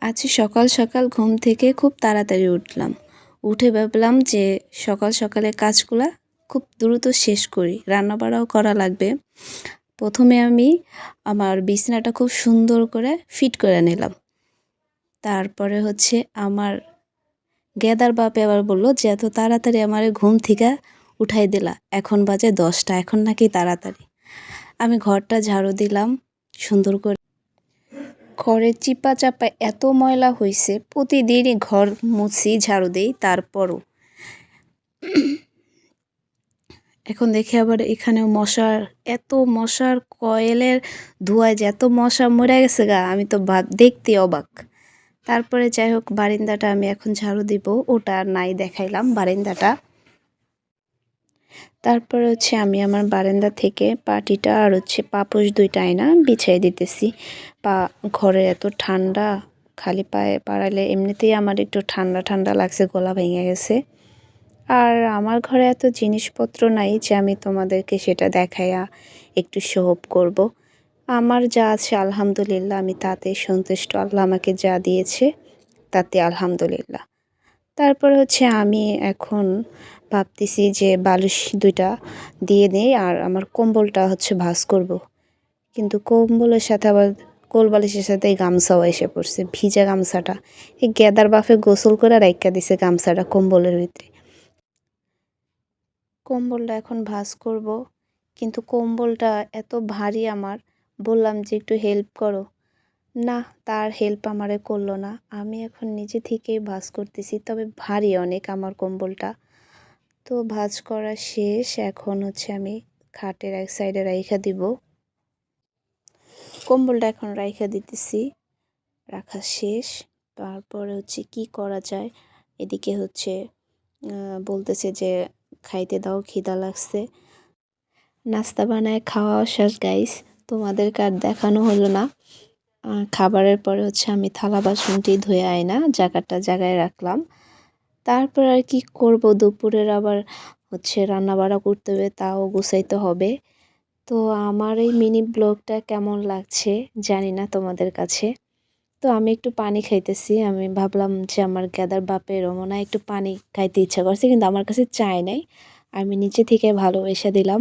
আজ সকাল সকাল ঘুম থেকে খুব তাড়াতাড়ি উঠলাম। উঠে ভাবলাম যে সকাল সকালে কাজগুলা খুব দ্রুত শেষ করি, রান্নাবাড়াও করা লাগবে। প্রথমে আমি আমার বিছানাটা খুব সুন্দর করে ফিট করে নিলাম। তারপরে আমার গেদার বাপে আবার বলল যে এত তাড়াতাড়ি আমার ঘুম থেকে উঠাই দিলা, এখন বাজে 10টা, এখন নাকি তাড়াতাড়ি। আমি ঘরটা ঝাড়ু দিলাম সুন্দর করে। ঘরে চিপা চাপা এত ময়লা হয়েছে, প্রতিদিনই ঘর মুছি ঝাড়ু দেই, তারপরও এখন দেখি আবার এখানেও মশার কয়েলের ধোঁয়ায় যে এত মশা মরে গেছে গা, আমি তো দেখতে অবাক। তারপরে যাই হোক, বারিন্দাটা আমি এখন ঝাড়ু দিব, ওটা আর নাই দেখাইলাম বারিন্দাটা। তারপরে আমি আমার বারান্দা থেকে পাটিটা আর পাপোশ দুইটা আয়না বিছাই দিতেছি। ঘরে এত ঠান্ডা, খালি পায়ে পাড়ালে এমনিতেই আমার একটু ঠান্ডা ঠান্ডা লাগছে, গলা ভেঙে গেছে। আর আমার ঘরে এত জিনিসপত্র নাই যে আমি তোমাদেরকে সেটা দেখাইয়া একটু শো অফ করব। আমার যা আছে আলহামদুলিল্লাহ, আমি তাতে সন্তুষ্ট। আল্লাহ আমাকে যা দিয়েছে তাতে আলহামদুলিল্লাহ। তারপর আমি এখন ভাবতেছি যে বালিশ দুইটা দিয়ে নেই আর আমার কম্বলটা ভাঁজ করব। কিন্তু কম্বলের সাথে আবার কোল বালিশের সাথে এই গামছাও এসে পড়ছে, ভিজা গামছাটা। এই গেদার বাফে গোসল করে রাইখা দিছে গামছাটা কম্বলের ভিতরে। কম্বলটা এখন ভাঁজ করব, কিন্তু কম্বলটা এত ভারী, আমার বললাম যে একটু হেল্প করো, না, তার হেল্প আমারে করলো না। আমি এখন নিজে থেকেই ভাঁজ করতেছি, তবে ভারী অনেক আমার কম্বলটা। তো ভাঁজ করা শেষ, এখন আমি খাটের এক সাইডে রাইখা দিব। কম্বলটা এখন রাইখা দিতেছি, রাখা শেষ। তারপরে কি করা যায়, এদিকে বলতেছে যে খাইতে দাও, খিদা লাগছে। নাস্তা বানায় খাওয়া শেষ গাইস, তোমাদেরকে আর দেখানো হলো না। খাবারের পরে আমি থালা বাসনটি ধুয়ে আয়না জায়গায় রাখলাম। তারপর আর কি করব, দুপুরের আবার রান্না বাড়া করতে হবে, তাও গুছাইতে হবে। তো আমার এই মিনি ব্লগটা কেমন লাগছে জানি না তোমাদের কাছে। তো আমি একটু পানি খাইতেছি, আমি ভাবলাম যে আমার গেদার বাপের মনে হয় একটু পানি খাইতে ইচ্ছা করছে, কিন্তু আমার কাছে চায় নাই, আমি নিচে থেকে ভালোবেসে দিলাম।